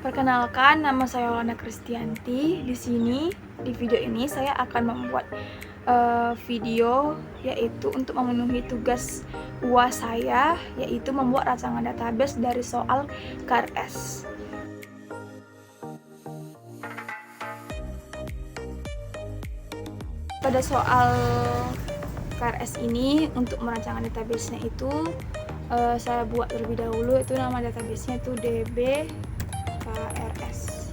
Perkenalkan, nama saya Yolanda Kristianti. Di video ini saya akan membuat video yaitu untuk memenuhi tugas UAS saya, yaitu membuat rancangan database dari soal KRS. Pada soal KRS ini, untuk merancangkan database-nya itu saya buat terlebih dahulu, itu nama database-nya itu DB KRS.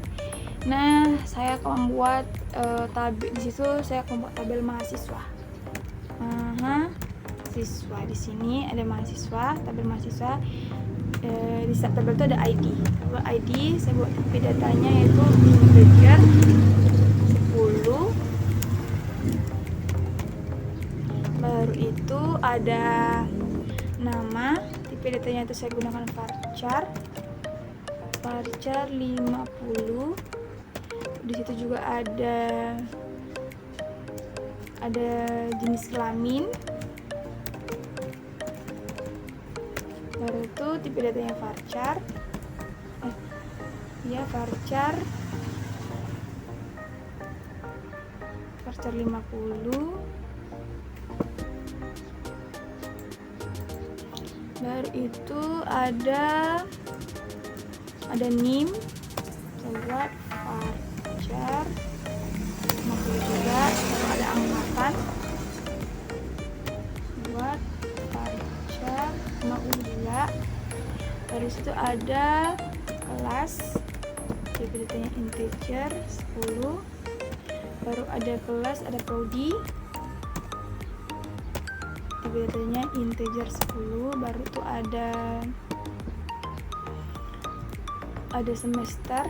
Nah, saya akan membuat tabel di situ. Saya akan membuat tabel mahasiswa. Siswa di sini ada mahasiswa, tabel mahasiswa. Di tabel itu ada ID. Tabel ID saya buat tipe datanya yaitu integer 10. Baru itu ada nama, tipe datanya itu saya gunakan varchar 50. Di situ juga ada jenis kelamin. Baru itu tipe datanya varchar varchar 50. Baru itu ada NIM, saya buat varchar 50 juga. Lalu ada angkatan, buat varchar 50 juga. Dari situ ada kelas, tipe datanya integer 10. Baru ada kelas, ada prodi, tipe datanya integer 10. Baru itu ada semester,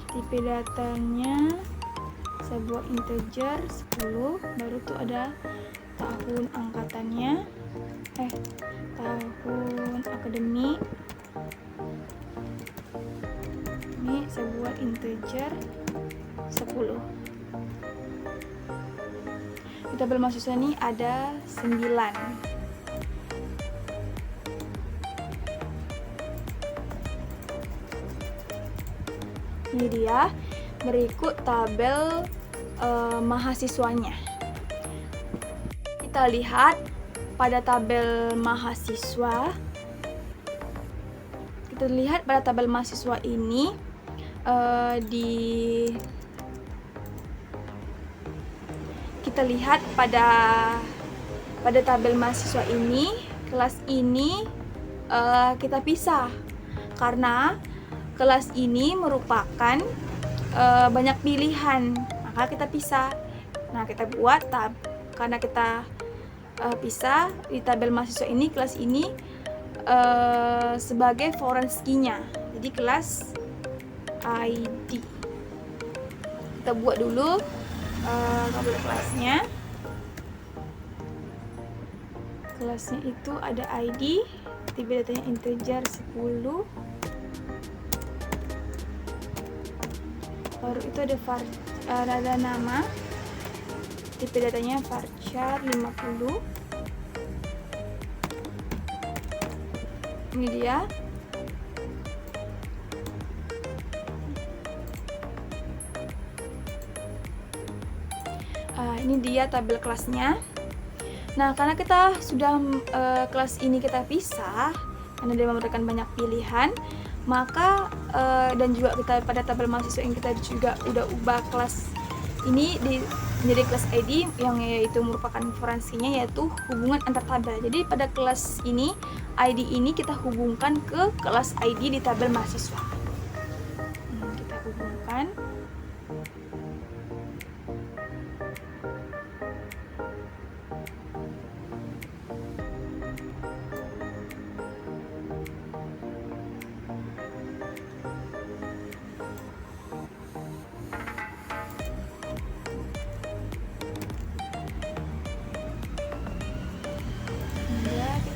tipe datanya saya buat integer 10. Baru itu ada tahun angkatannya, tahun akademik, ini saya buat integer 10. Di tabel mahasiswa ini ada 9. Ini dia, berikut tabel mahasiswanya. Kita lihat pada tabel mahasiswa. Kita lihat pada tabel mahasiswa ini kita lihat pada tabel mahasiswa ini, kelas ini kita pisah karena kelas ini merupakan banyak pilihan, maka kita pisah. Nah, kita buat karena kita pisah di tabel mahasiswa ini, kelas ini sebagai forenskinya, jadi kelas ID. Kita buat dulu tabel kelasnya. Kelasnya itu ada ID, tipe datanya integer 10. Baru itu ada nama, tipe datanya varchar 50. Ini dia. Ini dia tabel kelasnya. Nah, karena kita sudah kelas ini kita pisah karena dia memberikan banyak pilihan, maka dan juga kita pada tabel mahasiswa yang kita juga udah ubah kelas ini menjadi kelas ID yang yaitu merupakan forensinya, yaitu hubungan antar tabel. Jadi pada kelas ini, ID ini kita hubungkan ke kelas ID di tabel mahasiswa. Kita hubungkan.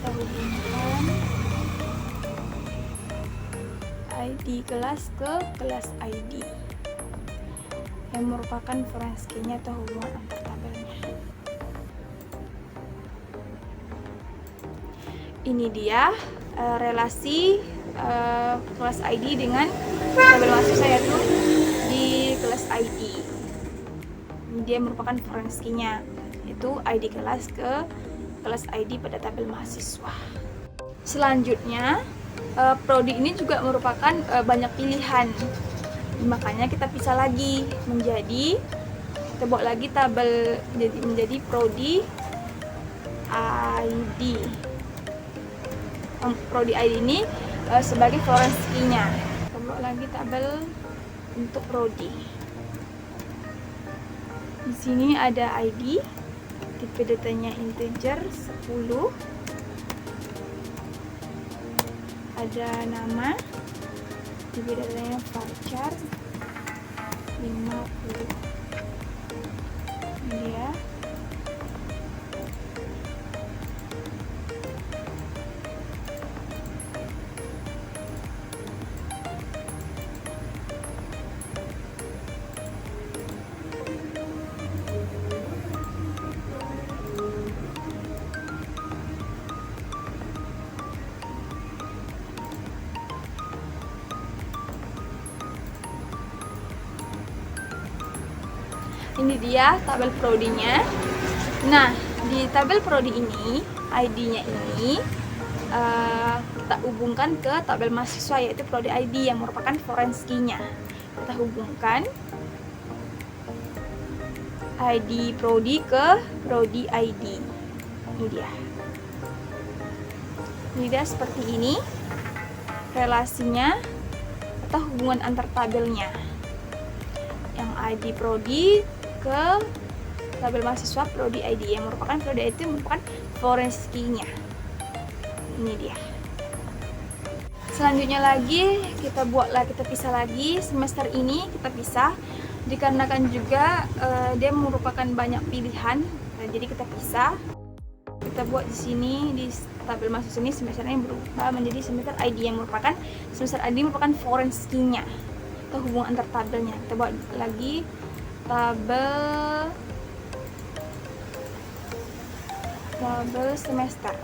Hubungkan ID kelas ke kelas ID yang merupakan forensinya atau hubungan antar tabelnya. Ini dia relasi kelas ID dengan tabel mahasiswa, yaitu di kelas ID. Dia merupakan foreign key-nya, itu ID kelas ke kelas ID pada tabel mahasiswa. Selanjutnya, prodi ini juga merupakan banyak pilihan, makanya kita pisah lagi menjadi, kita buat lagi tabel menjadi prodi ID. Prodi ID ini sebagai foreign key-nya. Kita buat lagi tabel untuk prodi. Di sini ada ID, tipe datanya integer 10, ada nama, tipe datanya varchar 50. Ini dia. Ini dia tabel prodinya. Nah, di tabel prodi ini, ID-nya ini kita hubungkan ke tabel mahasiswa, yaitu prodi ID yang merupakan foreign key-nya. Kita hubungkan ID prodi ke prodi ID. Ini dia. Ini dia seperti ini relasinya atau hubungan antar tabelnya. Yang ID prodi ke tabel mahasiswa prodi ID yang merupakan prodi ID itu merupakan foreign key-nya. Ini dia. Selanjutnya lagi kita pisah lagi. Semester ini kita pisah dikarenakan juga dia merupakan banyak pilihan. Nah, jadi kita pisah. Kita buat di sini di tabel mahasiswa ini semesternya berubah menjadi semester ID yang merupakan semester ID merupakan foreign key-nya atau hubungan antar tabelnya. Kita buat lagi tabel semester.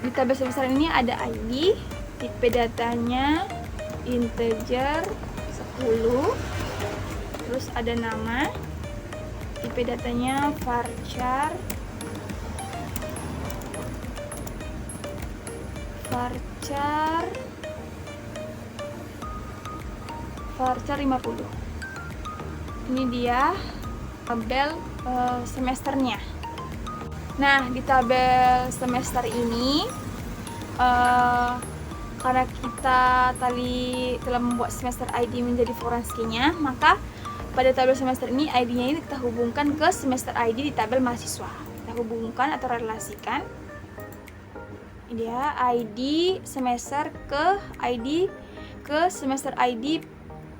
Di tabel semester ini ada ID, tipe datanya integer 10, terus ada nama, tipe datanya varchar 50. Ini dia tabel semesternya. Nah, di tabel semester ini karena kita tadi telah membuat semester ID menjadi foreign key-nya, maka pada tabel semester ini ID-nya ini kita hubungkan ke semester ID di tabel mahasiswa. Kita hubungkan atau relasikan. Ini dia ID semester ke semester ID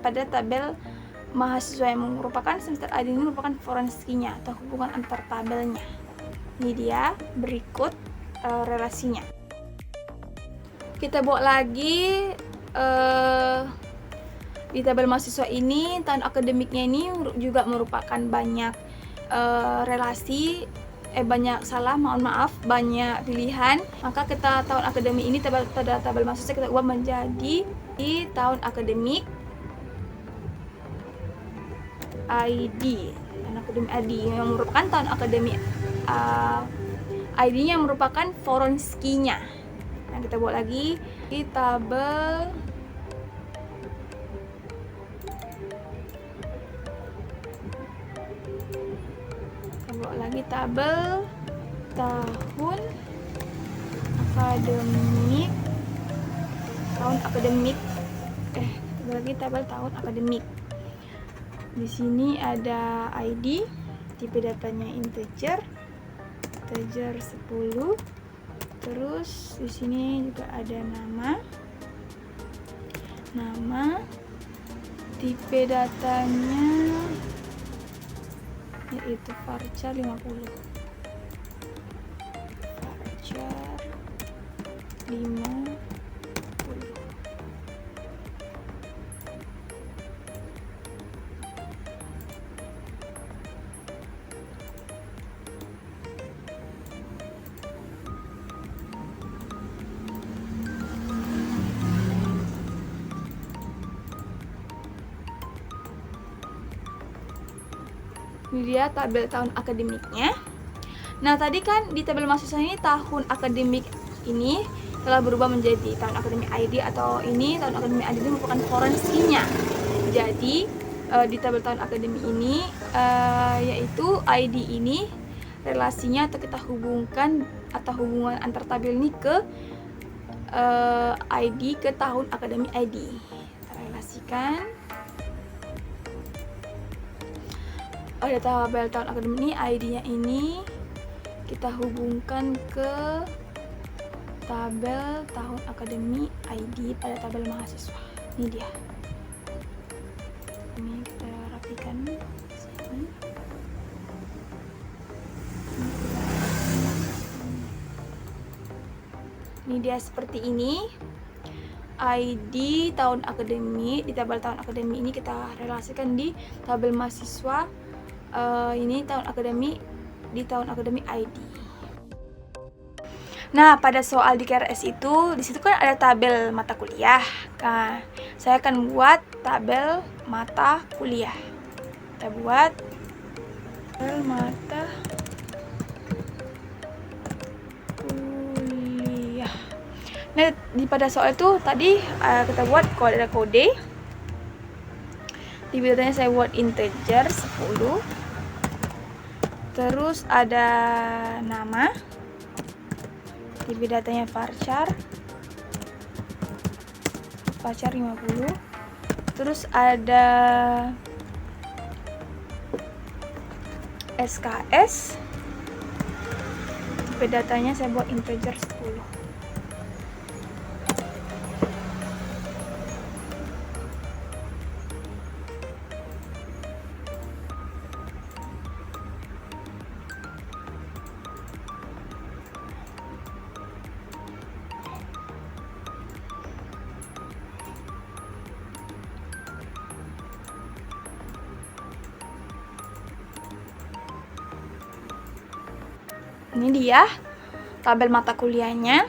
pada tabel mahasiswa yang merupakan semester ID ini merupakan foreign key-nya atau hubungan antar tabelnya. Ini dia berikut relasinya. Kita buat lagi di tabel mahasiswa ini tahun akademiknya ini juga merupakan banyak relasi banyak pilihan. Maka kita tahun akademik ini tabel mahasiswa kita ubah menjadi di tahun akademik ID. Tahun akademik ID yang merupakan tahun akademik ID-nya merupakan foreign key-nya. Nah, kita buat lagi di tabel tahun akademik. Di sini ada ID, tipe datanya integer 10, Terus di sini juga ada nama, tipe datanya yaitu varchar 50. Varchar 50. Ini dia tabel tahun akademiknya. Nah, tadi kan di tabel mahasiswa ini tahun akademik ini telah berubah menjadi tahun akademik ID, atau ini tahun akademik ID ini merupakan forensinya. Jadi di tabel tahun akademik ini yaitu ID ini relasinya, atau kita hubungkan atau hubungan antar tabel ini ke ID ke tahun akademik ID. Kita relasikan. Ada tabel tahun akademik ini, ID-nya ini kita hubungkan ke tabel tahun akademik ID pada tabel mahasiswa. Ini dia. Ini kita rapikan sini. Ini dia seperti ini. ID tahun akademik di tabel tahun akademik ini kita relasikan di tabel mahasiswa. Ini tahun akademik di tahun akademik ID. Nah, pada soal di KRS itu, di situ kan ada tabel mata kuliah. Nah, saya akan buat tabel mata kuliah. Kita buat tabel mata kuliah. Nah, pada soal itu tadi kita buat ada kode. Di bidangnya saya buat integer 10. Terus ada nama, tipe datanya varchar 50. Terus ada SKS, tipe datanya saya buat integer 10. Ini dia tabel mata kuliahnya.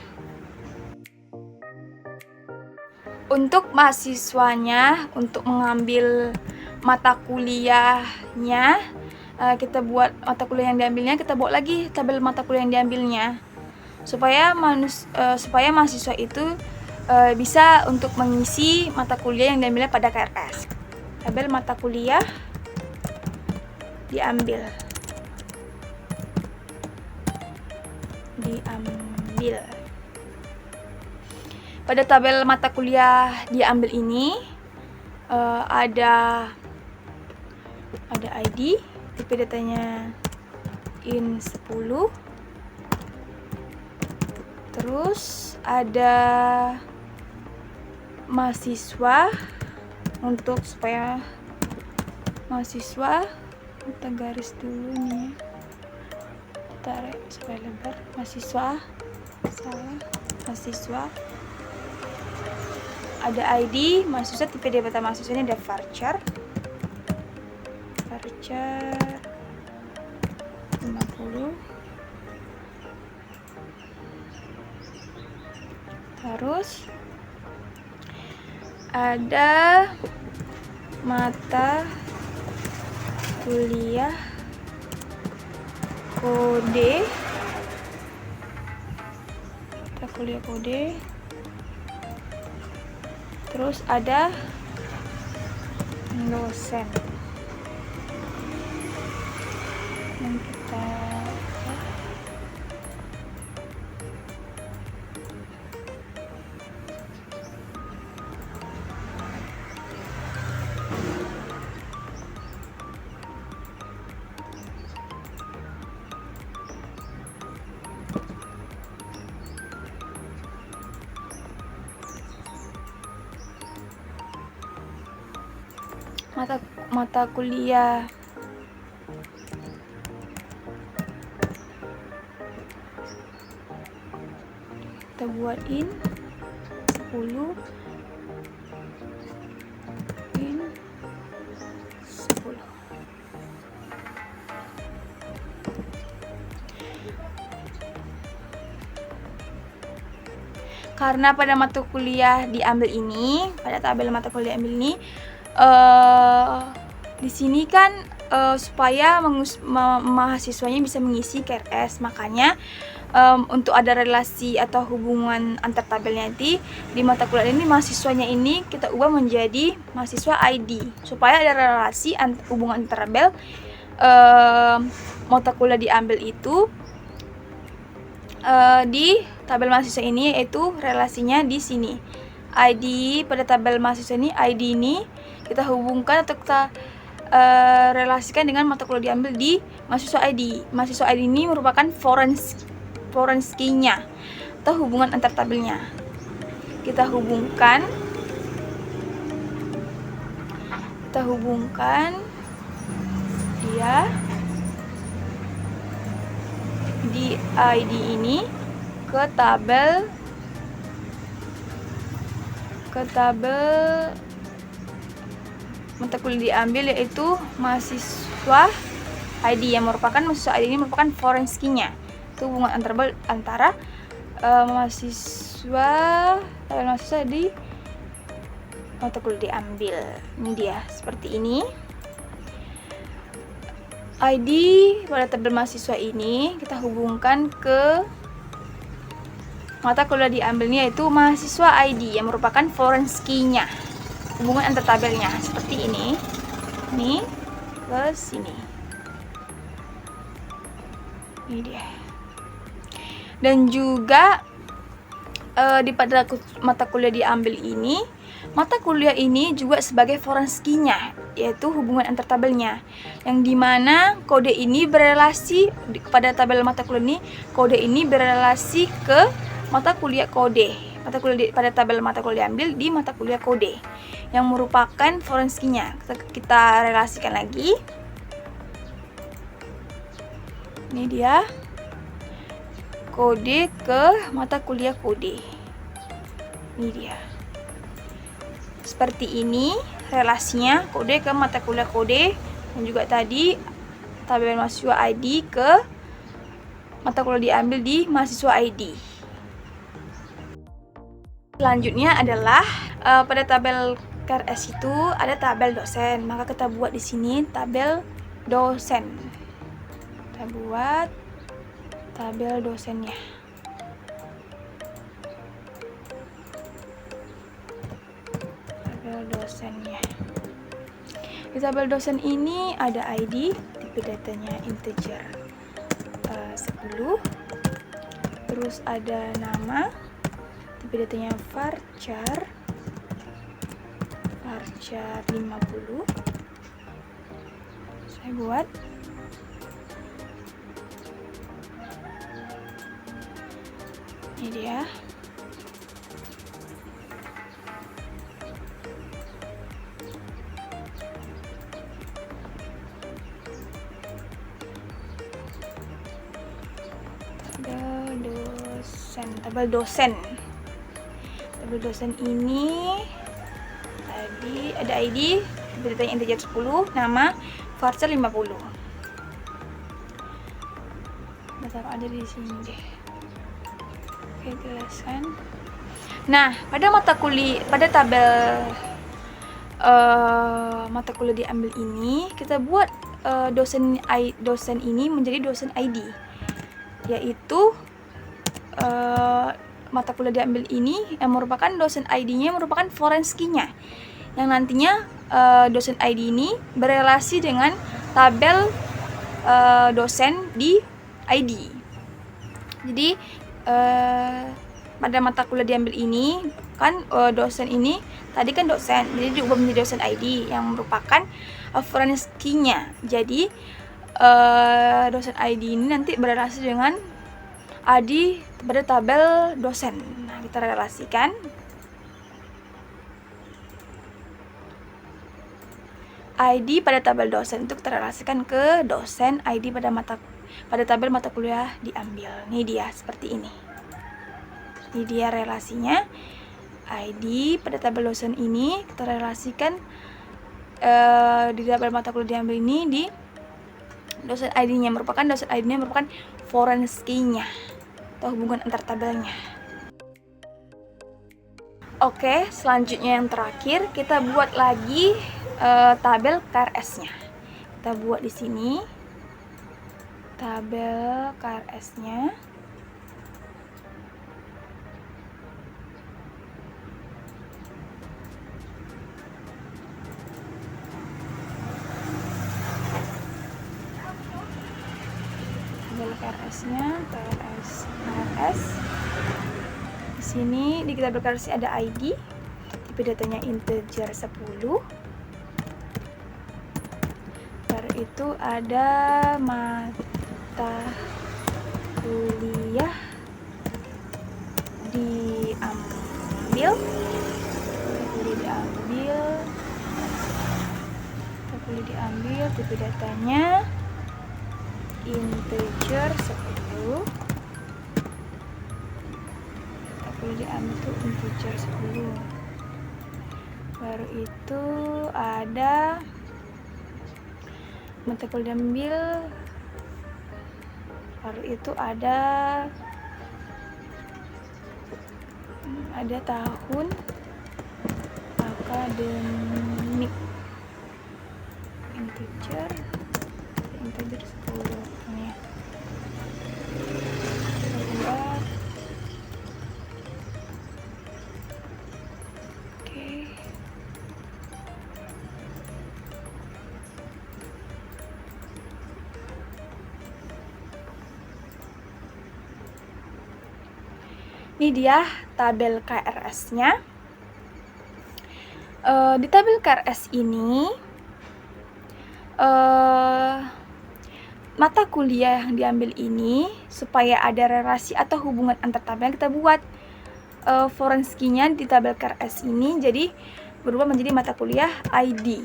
Untuk mahasiswanya, untuk mengambil mata kuliahnya, kita buat mata kuliah yang diambilnya, kita buat lagi tabel mata kuliah yang diambilnya, supaya mahasiswa itu bisa untuk mengisi mata kuliah yang diambilnya pada KRS. Tabel mata kuliah diambil. Pada tabel mata kuliah diambil ini ada ID, tipe datanya in 10. Terus ada mahasiswa, untuk supaya mahasiswa, kita garis dulu nih, tarik supaya lebar. Mahasiswa, ada ID mahasiswa, tipe data mahasiswa ini ada varchar 50. Terus ada mata kuliah kode, terus ada dosen yang kita mata kuliah kita buatin 10 in 10. Karena pada mata kuliah diambil ini, pada tabel mata kuliah diambil ini, di sini kan supaya mahasiswanya bisa mengisi KRS, makanya untuk ada relasi atau hubungan antar tabelnya nanti di mata kuliah ini, mahasiswanya ini kita ubah menjadi mahasiswa ID supaya ada relasi hubungan antar tabel mata kuliah diambil itu di tabel mahasiswa ini, yaitu relasinya di sini. ID pada tabel mahasiswa ini, ID ini kita hubungkan atau kita relasikan dengan mata kuliah diambil di mahasiswa ID. Mahasiswa ID ini merupakan foreign key-nya atau hubungan antar tabelnya. Kita hubungkan dia di ID ini ke tabel mata kuliah diambil, yaitu mahasiswa ID yang merupakan mahasiswa ID ini merupakan foreign key-nya. Itu hubungan antara mahasiswa di mata kuliah diambil. Ini dia seperti ini. ID pada tabel mahasiswa ini kita hubungkan ke mata kuliah diambilnya, yaitu mahasiswa ID yang merupakan foreign key-nya. Hubungan antar tabelnya seperti ini. Ini ke sini. Ini dia. Dan juga di pada mata kuliah diambil ini, mata kuliah ini juga sebagai foreign key-nya, yaitu hubungan antar tabelnya, yang dimana kode ini berelasi pada tabel mata kuliah ini, kode ini berelasi ke mata kuliah kode, pada tabel mata kuliah diambil di mata kuliah kode yang merupakan foreign key-nya. Kita relasikan lagi. Ini dia kode ke mata kuliah kode. Ini dia. Seperti ini relasinya, kode ke mata kuliah kode, dan juga tadi tabel mahasiswa ID ke mata kuliah diambil di mahasiswa ID. Selanjutnya adalah pada tabel KRS itu ada tabel dosen, maka kita buat di sini tabel dosen. Kita buat tabel dosennya. Di tabel dosen ini ada ID, tipe datanya integer 10, terus ada nama, tipe datanya varchar 50. Saya buat ini dia. Tabel dosen ini tadi ada ID, beritanya integer 10, nama varchar 50. Taruh ada di sini deh. Oke, jelaskan. Nah, pada tabel mata kuliah diambil ini, kita buat dosen ini menjadi dosen ID, yaitu mata kuliah diambil ini yang merupakan dosen ID-nya merupakan foreign key-nya, yang nantinya dosen ID ini berelasi dengan tabel dosen di ID. Jadi pada mata kuliah diambil ini kan dosen ini tadi kan dosen, jadi diubah menjadi dosen ID yang merupakan foreign key-nya. Jadi dosen ID ini nanti berelasi dengan ID pada tabel dosen. Nah, kita relasikan ID pada tabel dosen itu kita relasikan ke dosen, ID pada tabel mata kuliah diambil. Ini dia seperti ini. Ini dia relasinya. ID pada tabel dosen ini kita relasikan di tabel mata kuliah diambil ini di dosen ID-nya merupakan foreign key-nya atau hubungan antar tabelnya. Oke, selanjutnya yang terakhir kita buat lagi tabel KRS-nya. Kita buat di sini tabel KRS-nya. Tabel KRS-nya, KRS. Di sini di tabel KRS ada ID, tipe datanya integer 10. Baru itu ada mata kuliah diambil, tipe datanya integer 10. Diambil tuh integer 10. Baru itu ada mata kuliah diambil, baru itu ada tahun akademik integer 10 ini. Ini dia tabel KRS-nya. Di tabel KRS ini mata kuliah yang diambil ini supaya ada relasi atau hubungan antar tabel kita buat foreign key-nya di tabel KRS ini jadi berubah menjadi mata kuliah ID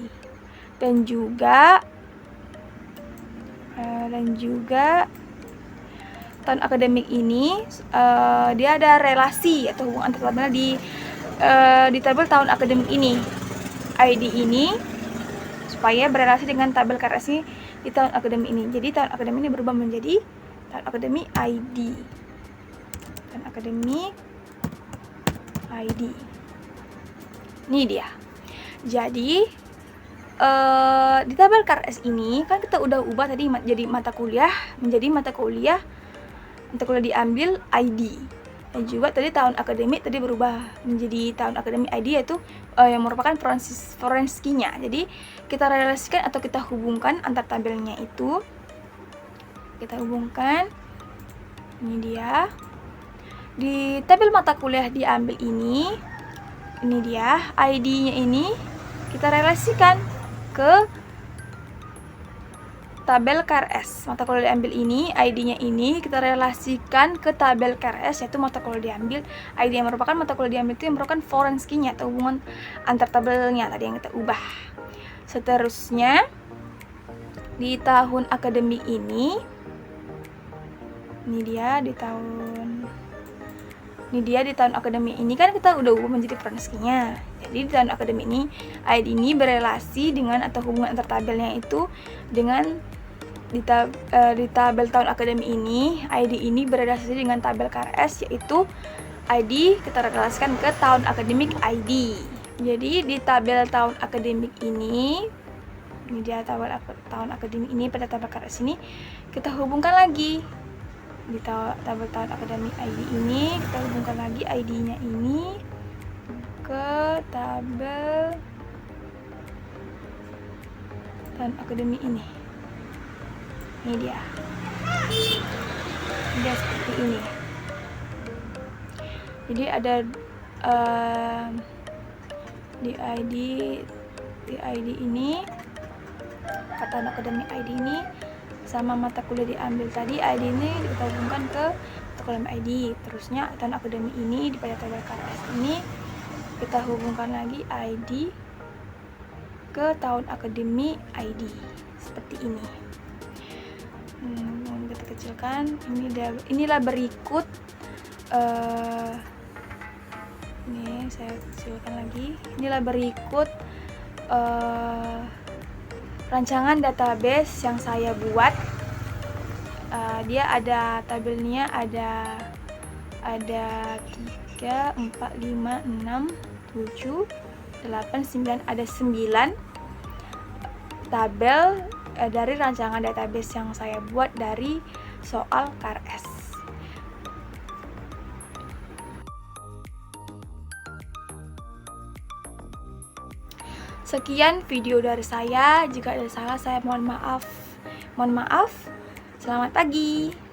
dan juga tahun akademik ini dia ada relasi atau hubungan antar tabelnya di tabel tahun akademik ini. ID ini supaya berelasi dengan tabel KRS ini di tahun akademik ini. Jadi tahun akademik ini berubah menjadi tahun akademik ID. Tahun akademik ID. Ini dia. Jadi di tabel KRS ini kan kita udah ubah tadi jadi mata kuliah menjadi mata kuliah diambil ID, dan juga tadi tahun akademik tadi berubah menjadi tahun akademik ID yaitu yang merupakan foreign key-nya. Jadi kita relasikan atau kita hubungkan antar tabelnya itu, kita hubungkan. Ini dia di tabel mata kuliah diambil ini dia ID-nya ini kita relasikan ke tabel KRS. Mata kuliah diambil ini, ID-nya ini kita relasikan ke tabel KRS yaitu mata kuliah diambil. ID yang merupakan mata kuliah diambil itu yang merupakan foreign key-nya atau hubungan antar tabelnya tadi yang kita ubah. Seterusnya di tahun akademik ini dia di tahun akademik ini kan kita udah ubah menjadi foreign key-nya. Jadi di tahun akademik ini ID ini berelasi dengan atau hubungan antar tabelnya itu dengan di tabel tahun akademik ini ID ini berelasi dengan tabel KRS yaitu ID kita relasikan ke tahun akademik ID. Jadi di tabel tahun akademik ini dia tabel tahun akademik ini pada tabel KRS ini kita hubungkan lagi di tabel tahun akademik ID ini kita hubungkan lagi ID-nya ini ke tabel tahun akademik ini. Ini dia seperti ini. Jadi ada di ID ini tahun akademik ID ini sama mata kuliah diambil tadi ID ini kita hubungkan ke mata kuliah ID. Terusnya tahun akademik ini pada tabel KRS ini kita hubungkan lagi ID ke tahun akademik ID seperti ini. Kita kecilkan. Inilah berikut. Ini saya kecilkan lagi. Inilah berikut rancangan database yang saya buat. Dia ada tabelnya, ada 3, 4, 5, 6, 7, 8, 9, ada 9 tabel dari rancangan database yang saya buat dari soal KRS. Sekian video dari saya. Jika ada salah, saya mohon maaf. Selamat pagi.